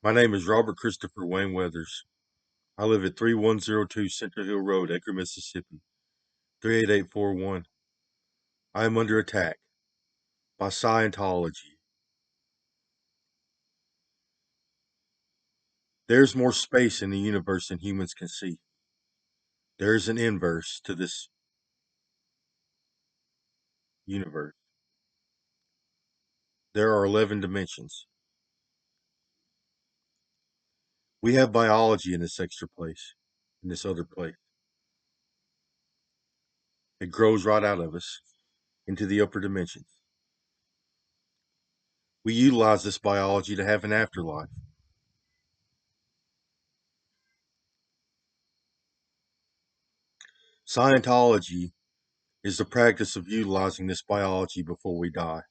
My name is Robert Christopher Wayne Weathers. I live at 3102 Central Hill Road, Acre, Mississippi, 38841. I am under attack by Scientology. There's more space in the universe than humans can see. There is an inverse to this universe. There are 11 dimensions. We have biology in this extra place, in this other place. It grows right out of us into the upper dimensions. We utilize this biology to have an afterlife. Scientology is the practice of utilizing this biology before we die.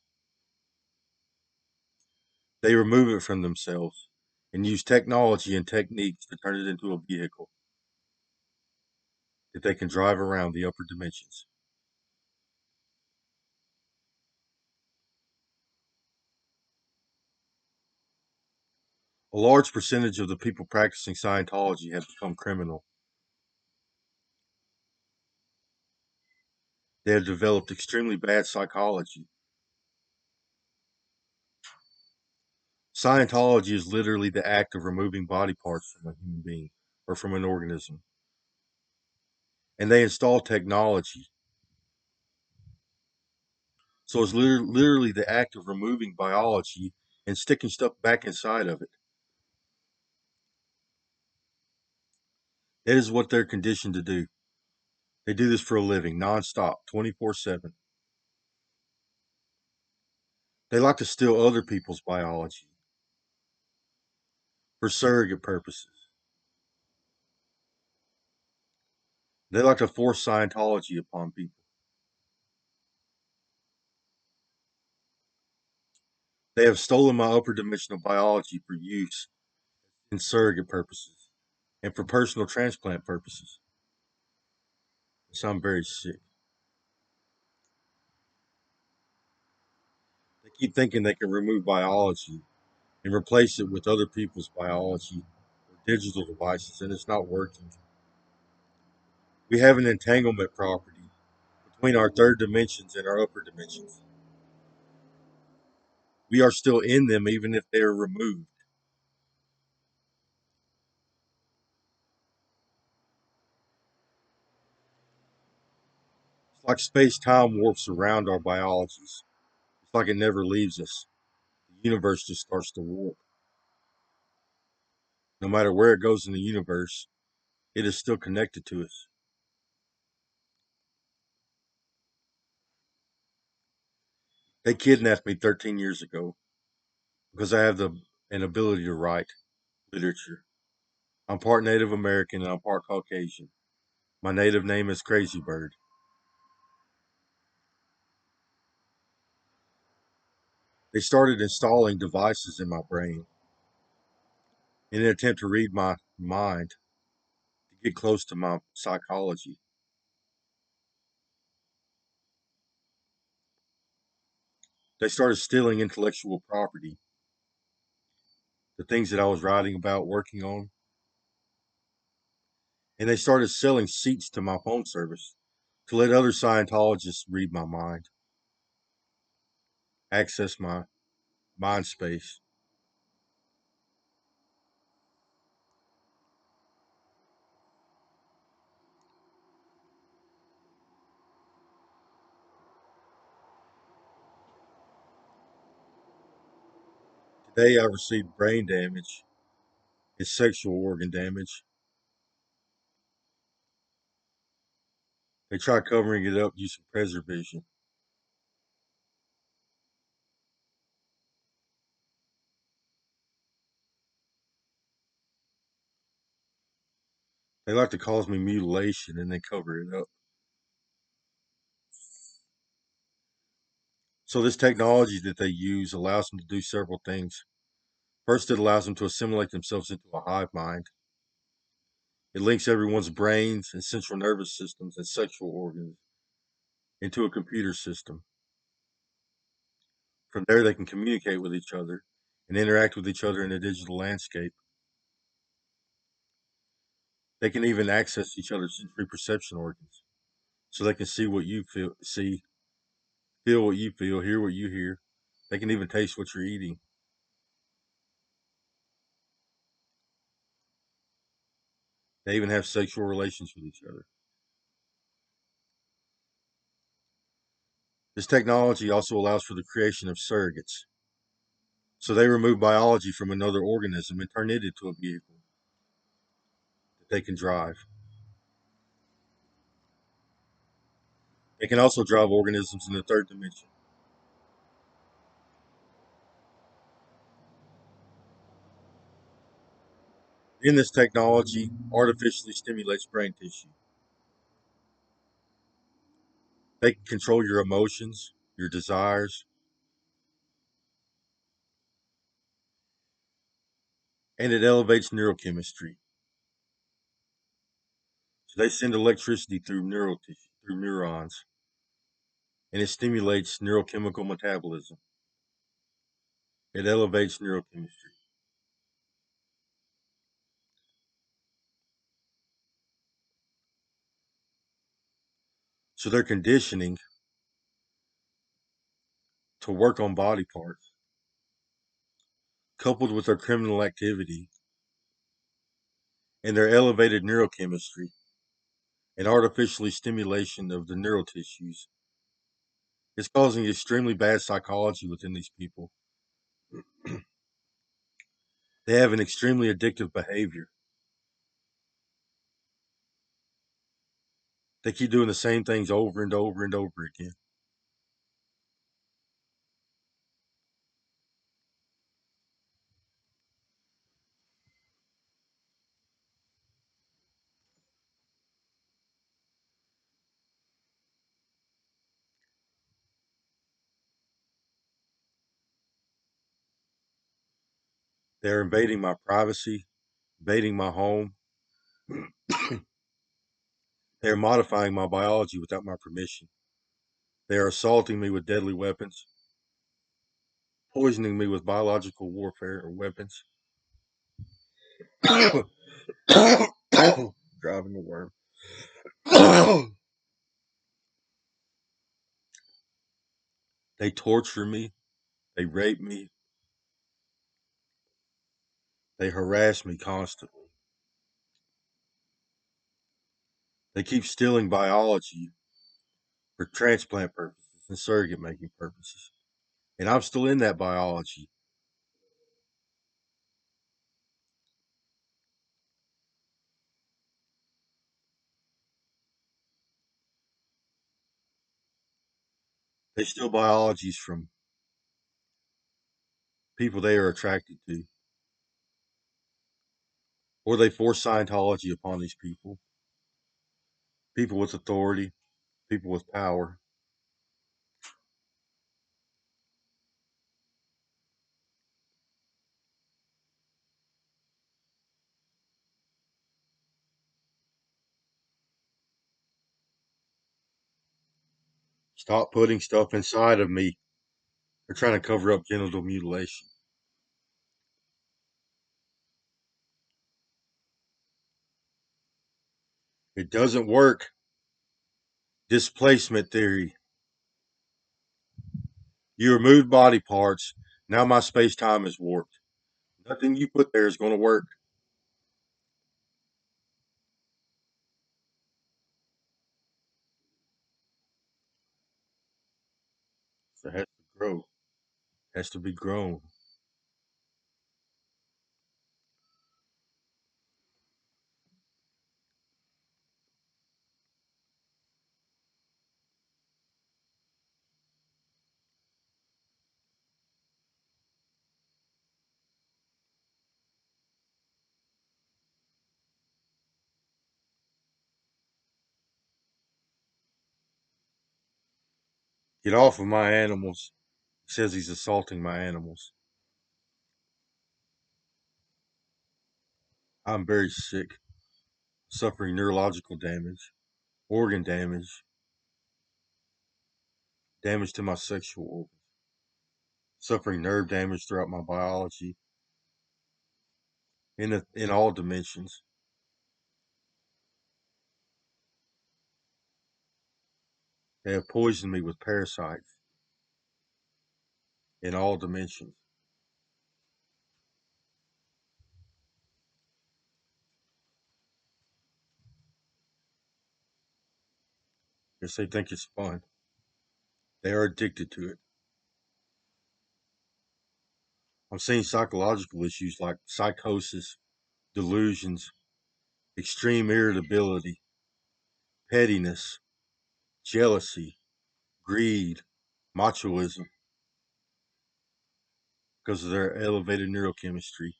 They remove it from themselves and use technology and techniques to turn it into a vehicle that they can drive around the upper dimensions. A large percentage of the people practicing Scientology have become criminal. They have developed extremely bad psychology. Scientology is literally the act of removing body parts from a human being or from an organism. And they install technology. So it's literally the act of removing biology and sticking stuff back inside of it. That is what they're conditioned to do. They do this for a living, nonstop, 24/7. They like to steal other people's biology for surrogate purposes. They like to force Scientology upon people. They have stolen my upper dimensional biology for use in surrogate purposes and for personal transplant purposes. So I'm very sick. They keep thinking they can remove biology and replace it with other people's biology or digital devices, and it's not working. We have an entanglement property between our third dimensions and our upper dimensions. We are still in them even if they are removed. It's like space time warps around our biologies. It's like it never leaves us. The universe just starts to warp. No matter where it goes in the universe, it is still connected to us. They kidnapped me 13 years ago because I have an ability to write literature. I'm part Native American and I'm part Caucasian. My native name is Crazy Bird. They started installing devices in my brain in an attempt to read my mind, to get close to my psychology. They started stealing intellectual property, the things that I was writing about, working on, and they started selling seats to my phone service to let other Scientologists read my mind, access my mind space. Today I received brain damage and sexual organ damage. They tried covering it up using preservision. They like to cause me mutilation and then cover it up. So this technology that they use allows them to do several things. First, it allows them to assimilate themselves into a hive mind. It links everyone's brains and central nervous systems and sexual organs into a computer system. From there, they can communicate with each other and interact with each other in the digital landscape. They can even access each other's sensory perception organs, so they can see what you feel what you feel, hear what you hear. They can even taste what you're eating. They even have sexual relations with each other. This technology also allows for the creation of surrogates. So they remove biology from another organism and turn it into a vehicle that they can drive. They can also drive organisms in the third dimension. In this technology, artificially stimulates brain tissue. They can control your emotions, your desires, and it elevates neurochemistry. So they send electricity through neural tissue, through neurons, and it stimulates neurochemical metabolism. It elevates neurochemistry. So they're conditioning to work on body parts, coupled with their criminal activity and their elevated neurochemistry and artificially stimulation of the neural tissues. It's causing extremely bad psychology within these people. They have an extremely addictive behavior. They keep doing the same things over and over and over again. They're invading my privacy, invading my home. They're modifying my biology without my permission. They are assaulting me with deadly weapons, poisoning me with biological warfare or weapons. Driving the worm. They torture me. They rape me. They harass me constantly. They keep stealing biology for transplant purposes and surrogate making purposes. And I'm still in that biology. They steal biologies from people they are attracted to, or they force Scientology upon these people, people with authority, people with power. Stop putting stuff inside of me. They're trying to cover up genital mutilation. It doesn't work. Displacement theory. You removed body parts. Now my space time is warped. Nothing you put there is going to work. So it has to grow. It has to be grown. Get off of my animals. He says he's assaulting my animals. I'm very sick, suffering neurological damage, organ damage, damage to my sexual organs. suffering nerve damage throughout my biology in all dimensions. They have poisoned me with parasites in all dimensions. Yes, they think it's fun. They are addicted to it. I'm seeing psychological issues like psychosis, delusions, extreme irritability, pettiness, jealousy, greed, machoism because of their elevated neurochemistry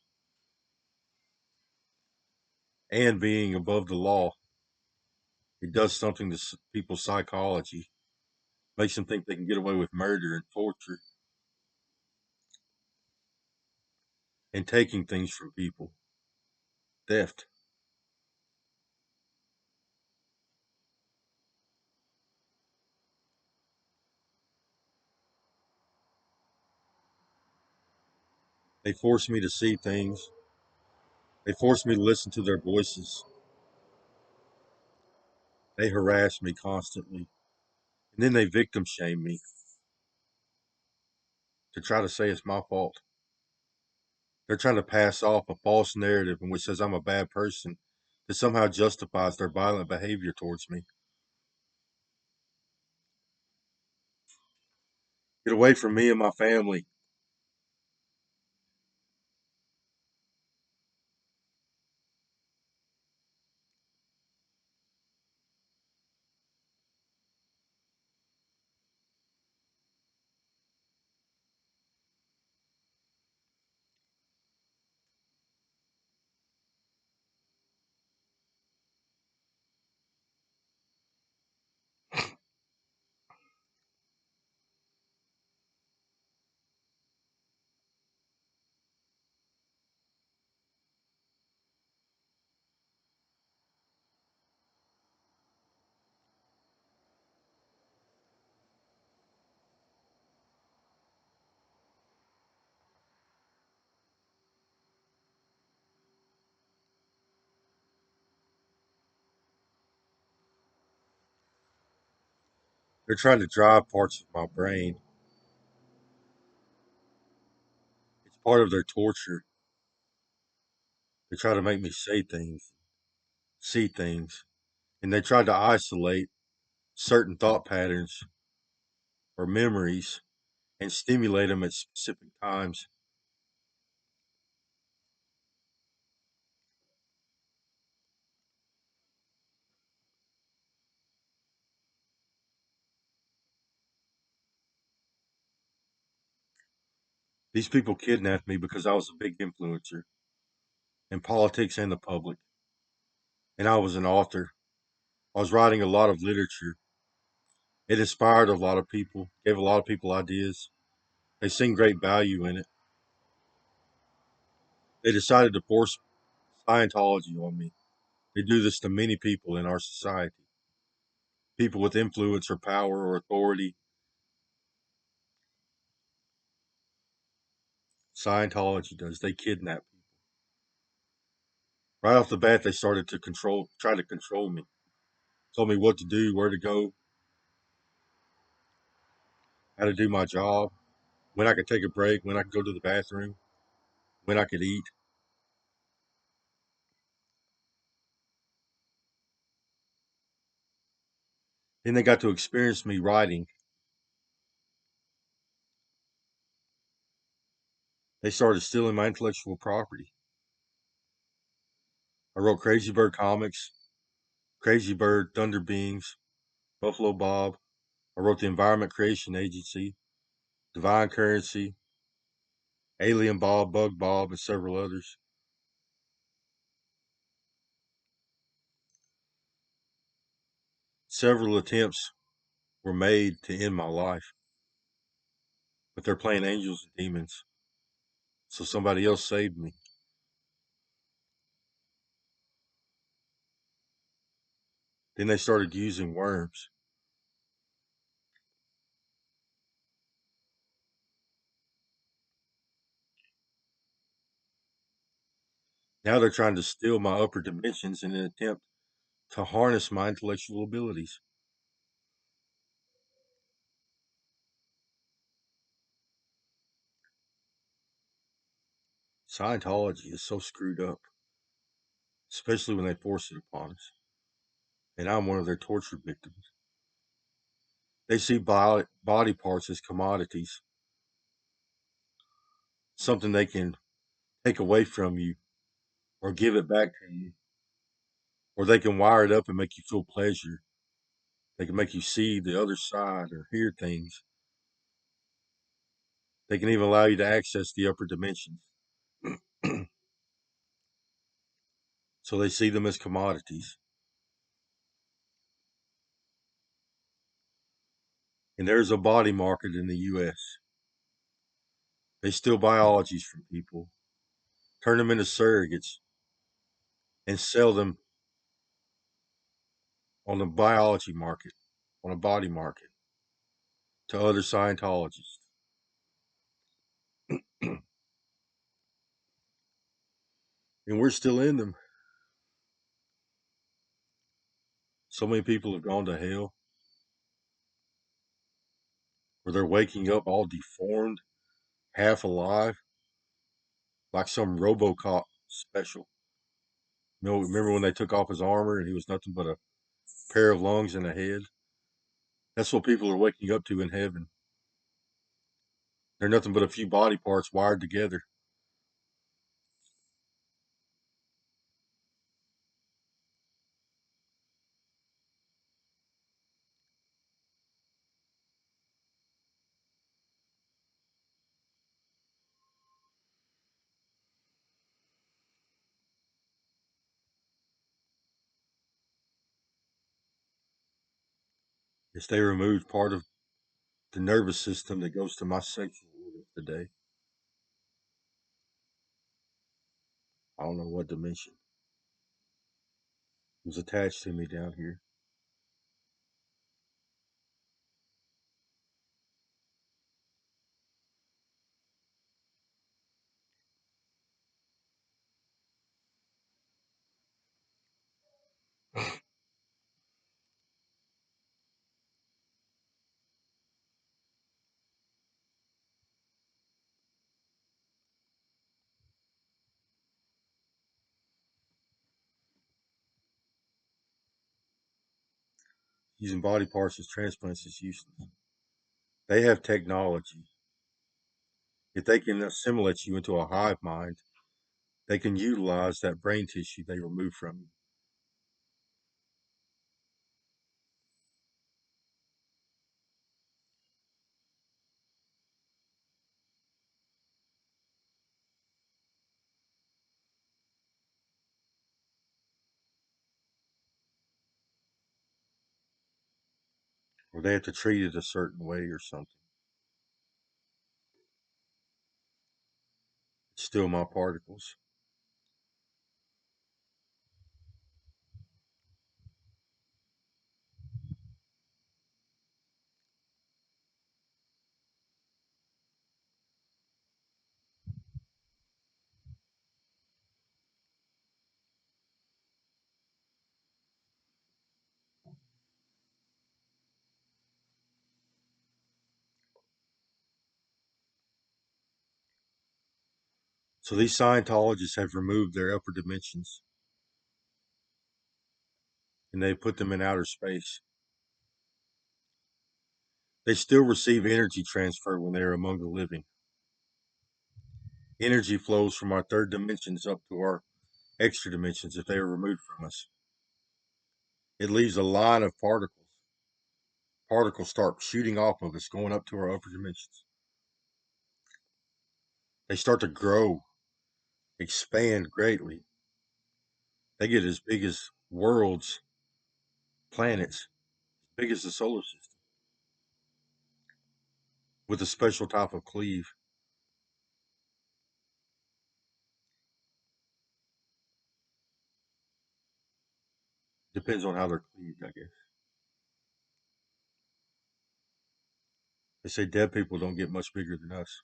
and being above the law. It does something to people's psychology, makes them think they can get away with murder and torture and taking things from people, theft. They force me to see things. They force me to listen to their voices. They harass me constantly. And then they victim shame me to try to say it's my fault. They're trying to pass off a false narrative in which says I'm a bad person that somehow justifies their violent behavior towards me. Get away from me and my family. They're trying to drive parts of my brain. It's part of their torture. They try to make me say things, see things, and they try to isolate certain thought patterns or memories and stimulate them at specific times. These people kidnapped me because I was a big influencer in politics and the public, and I was an author. I was writing a lot of literature. It inspired a lot of people, gave a lot of people ideas. They seen great value in it. They decided to force Scientology on me. They do this to many people in our society. People with influence or power or authority. Scientology does. They kidnap people. Right off the bat, they started to try to control me. Told me what to do, where to go, how to do my job, when I could take a break, when I could go to the bathroom, when I could eat. Then they got to experience me writing. They started stealing my intellectual property. I wrote Crazy Bird comics, Crazy Bird, Thunder Beings, Buffalo Bob. I wrote the Environment Creation Agency, Divine Currency, Alien Bob, Bug Bob, and several others. Several attempts were made to end my life, but they're playing angels and demons. So somebody else saved me. Then they started using worms. Now they're trying to steal my upper dimensions in an attempt to harness my intellectual abilities. Scientology is so screwed up, especially when they force it upon us. And I'm one of their torture victims. They see body parts as commodities, something they can take away from you or give it back to you, or they can wire it up and make you feel pleasure. They can make you see the other side or hear things. They can even allow you to access the upper dimensions. So they see them as commodities. And there's a body market in the US. They steal biologies from people, turn them into surrogates, and sell them on the biology market, on a body market, to other Scientologists. And we're still in them. So many people have gone to hell where they're waking up all deformed, half alive, like some Robocop special. You know, remember when they took off his armor and he was nothing but a pair of lungs and a head? That's what people are waking up to in heaven. They're nothing but a few body parts wired together. Yes, they removed part of the nervous system that goes to my sexual organs today. I don't know what dimension. It was attached to me down here. Using body parts as transplants is useless. They have technology. If they can assimilate you into a hive mind, they can utilize that brain tissue they remove from you. Or they have to treat it a certain way or something. It's still my particles. So these Scientologists have removed their upper dimensions and they put them in outer space. They still receive energy transfer when they are among the living. Energy flows from our third dimensions up to our extra dimensions if they are removed from us. It leaves a line of particles. Particles start shooting off of us, going up to our upper dimensions. They start to grow, expand greatly. They get as big as worlds, planets, as big as the solar system, with a special type of cleave. Depends on how they're cleaved, I guess. They say dead people don't get much bigger than us.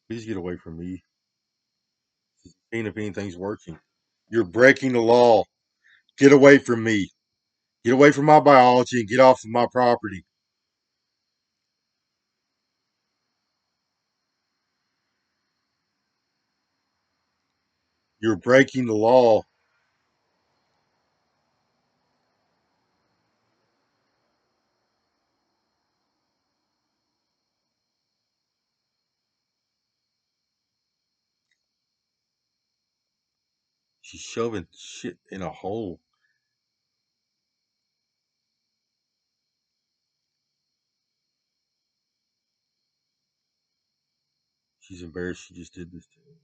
Please get away from me. Seeing if anything's working. You're breaking the law. Get away from me. Get away from my biology and get off of my property. You're breaking the law. She's shoving shit in a hole. She's embarrassed she just did this to me.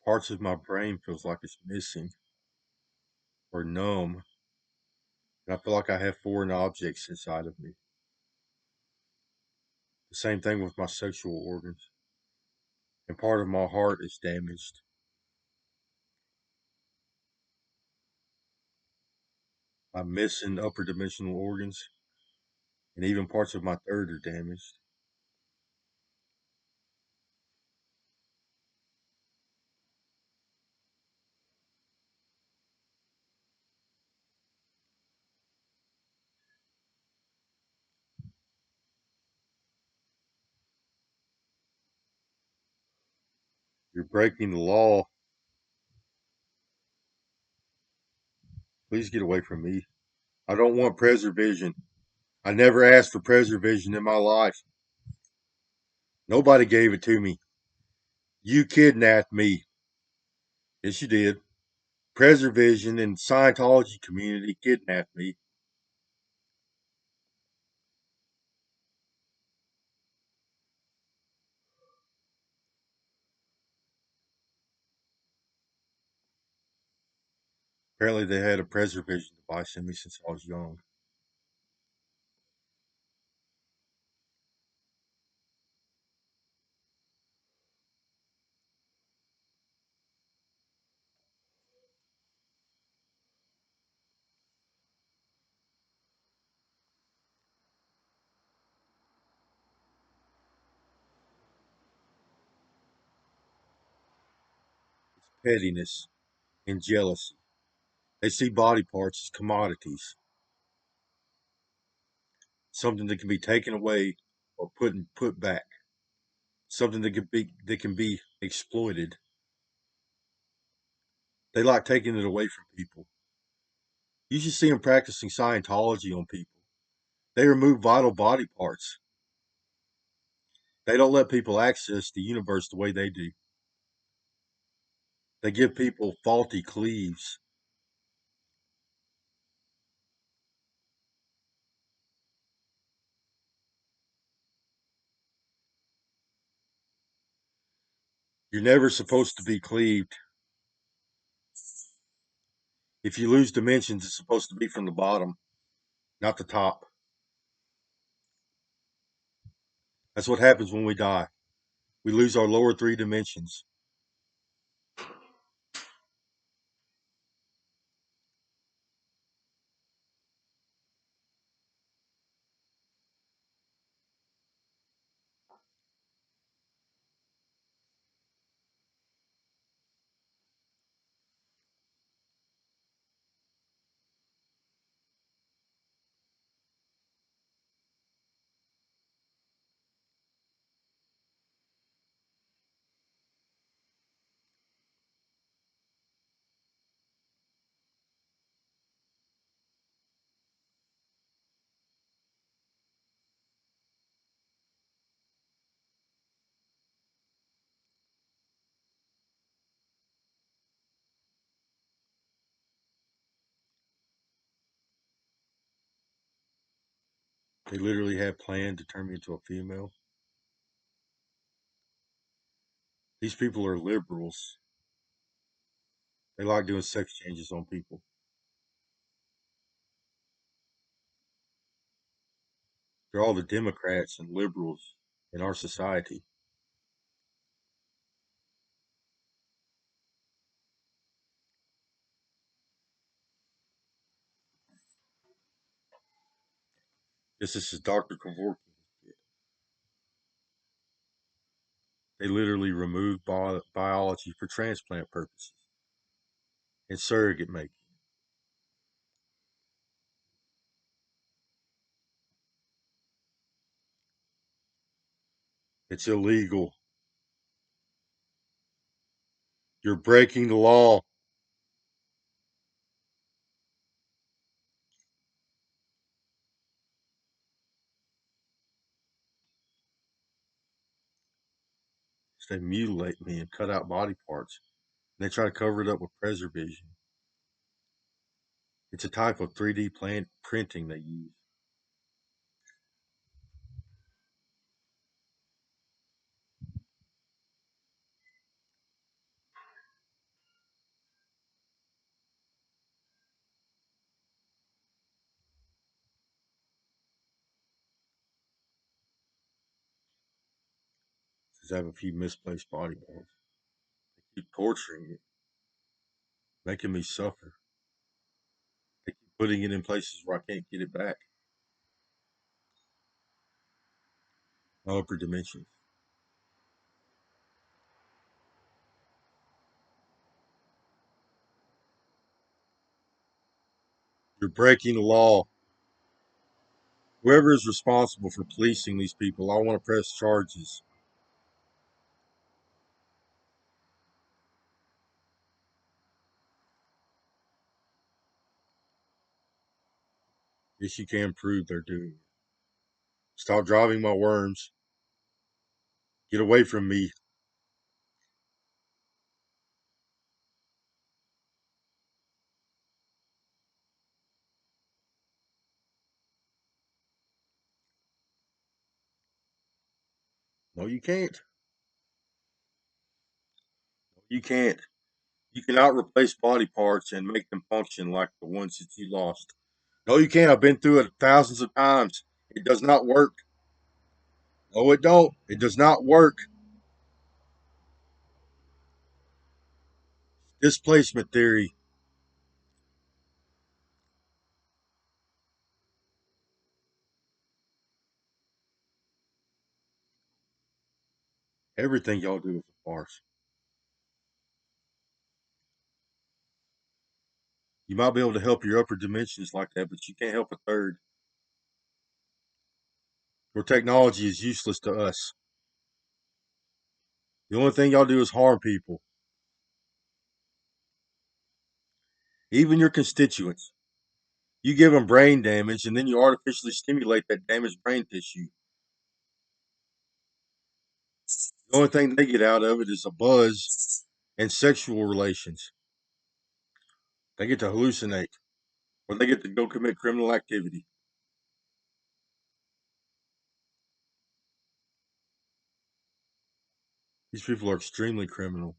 Parts of my brain feels like it's missing or numb. And I feel like I have foreign objects inside of me. The same thing with my sexual organs. And part of my heart is damaged. I'm missing upper dimensional organs, and even parts of my third are damaged. You're breaking the law. Please get away from me. I don't want preservation. I never asked for preservation in my life. Nobody gave it to me. You kidnapped me. Yes, you did. Preservation and Scientology community kidnapped me. Apparently, they had a preservation device in me since I was young. Pettiness and jealousy. They see body parts as commodities, something that can be taken away or put back, something that can be exploited. They like taking it away from people. You should see them practicing Scientology on people. They remove vital body parts. They don't let people access the universe the way they do. They give people faulty cleaves. You're never supposed to be cleaved. If you lose dimensions, it's supposed to be from the bottom, not the top. That's what happens when we die. We lose our lower three dimensions. They literally have planned to turn me into a female. These people are liberals. They like doing sex changes on people. They're all the Democrats and liberals in our society. This is Dr. Kevorkian. They literally removed biology for transplant purposes and surrogate making. It's illegal. You're breaking the law. They mutilate me and cut out body parts. And they try to cover it up with preservation. It's a type of 3D printing they use. Just have a few misplaced body parts. They keep torturing it, making me suffer. They keep putting it in places where I can't get it back. My upper dimensions. You're breaking the law. Whoever is responsible for policing these people, I want to press charges. Yes, you can prove they're doing it. Stop driving my worms. Get away from me. No, you can't. You can't. You cannot replace body parts and make them function like the ones that you lost. No, you can't. I've been through it thousands of times. It does not work. No, it don't. It does not work. Displacement theory. Everything y'all do is a farce. You might be able to help your upper dimensions like that, but you can't help a third. Your technology is useless to us. The only thing y'all do is harm people, even your constituents. You give them brain damage, and then you artificially stimulate that damaged brain tissue. The only thing they get out of it is a buzz and sexual relations. They get to hallucinate, or they get to go commit criminal activity. These people are extremely criminal.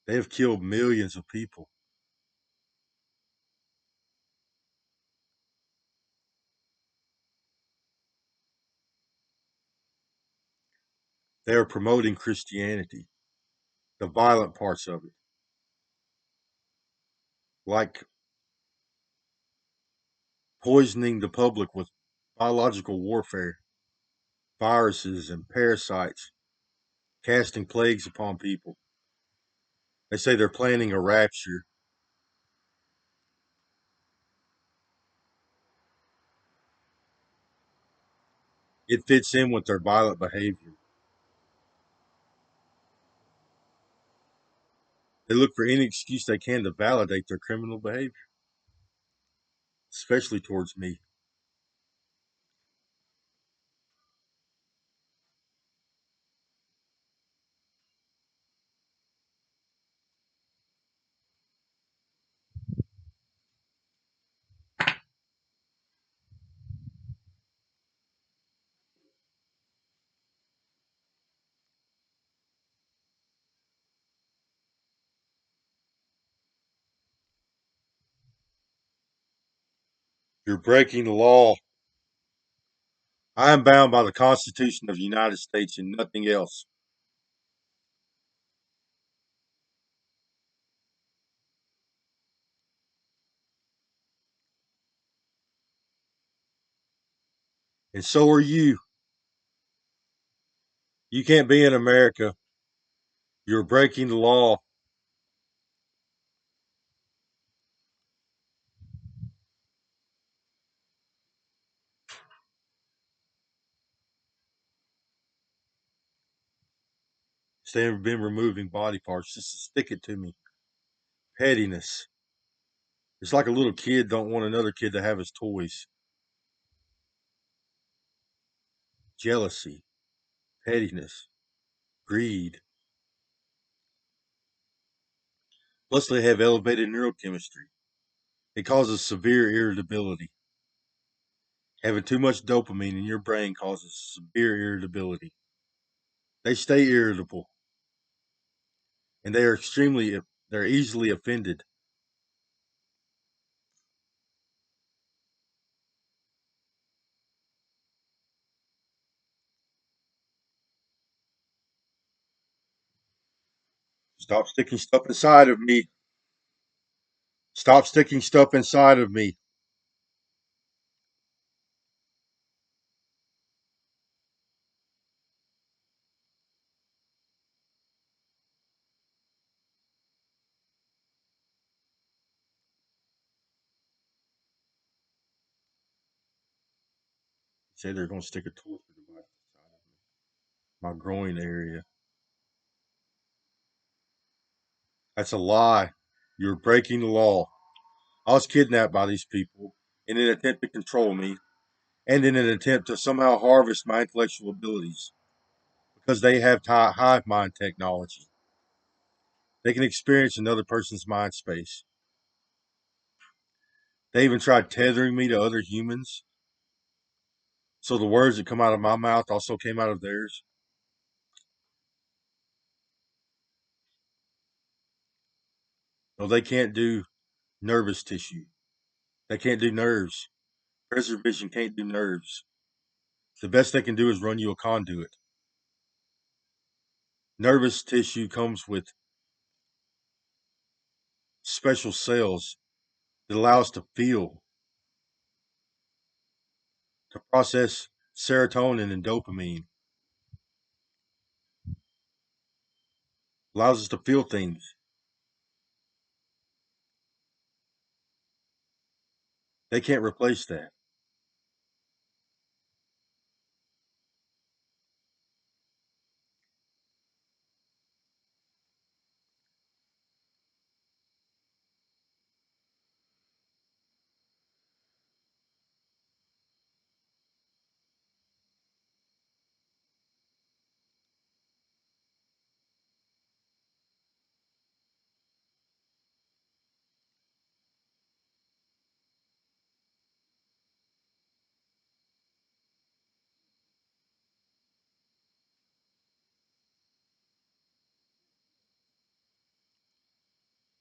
They have killed millions of people. They are promoting Christianity, the violent parts of it, like poisoning the public with biological warfare, viruses, and parasites, casting plagues upon people. They say they're planning a rapture. It fits in with their violent behavior. They look for any excuse they can to validate their criminal behavior, especially towards me. You're breaking the law. I am bound by the Constitution of the United States and nothing else. And so are you. You can't be in America. You're breaking the law. They've been removing body parts just to stick it to me. Pettiness. It's like a little kid don't want another kid to have his toys. Jealousy, pettiness, greed. Plus, they have elevated neurochemistry. It causes severe irritability. Having too much dopamine in your brain causes severe irritability. They stay irritable, and they're easily offended. Stop sticking stuff inside of me. Stop sticking stuff inside of me. Say they're going to stick a torture device inside of me. My groin area. That's a lie. You're breaking the law. I was kidnapped by these people in an attempt to control me and in an attempt to somehow harvest my intellectual abilities because they have hive mind technology. They can experience another person's mind space. They even tried tethering me to other humans, so the words that come out of my mouth also came out of theirs. No, they can't do nervous tissue. They can't do nerves. Preservation can't do nerves. The best they can do is run you a conduit. Nervous tissue comes with special cells that allow us to feel, to process serotonin and dopamine, allows us to feel things. They can't replace that.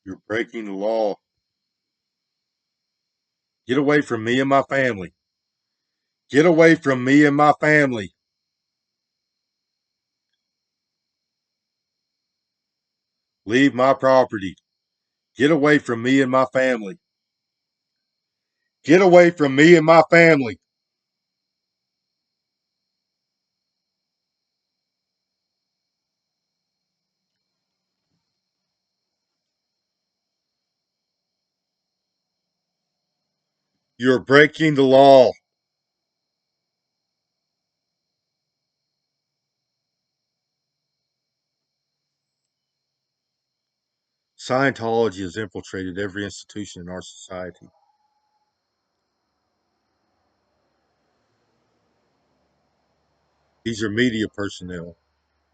You're breaking the law. Get away from me and my family. Get away from me and my family. Leave my property. Get away from me and my family. Get away from me and my family. You're breaking the law. Scientology has infiltrated every institution in our society. These are media personnel,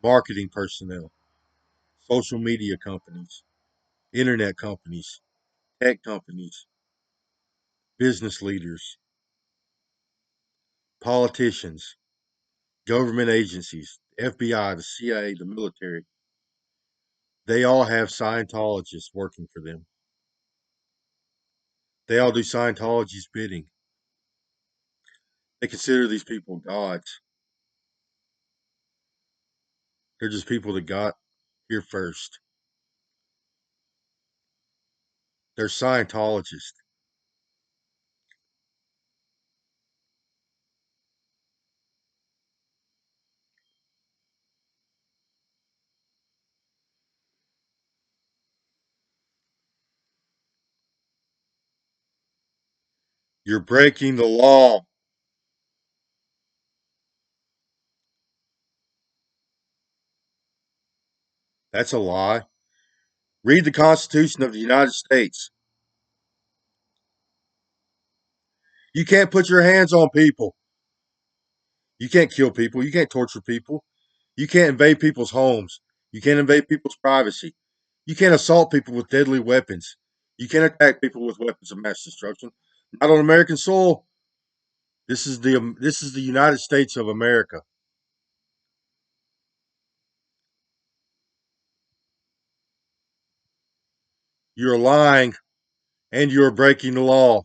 marketing personnel, social media companies, internet companies, tech companies, business leaders, politicians, government agencies, FBI, the CIA, the military. They all have Scientologists working for them. They all do Scientology's bidding. They consider these people gods. They're just people that got here first. They're Scientologists. You're breaking the law. That's a lie. Read the Constitution of the United States. You can't put your hands on people. You can't kill people. You can't torture people. You can't invade people's homes. You can't invade people's privacy. You can't assault people with deadly weapons. You can't attack people with weapons of mass destruction. Not on American soil. This is the United States of America. You're lying and you're breaking the law.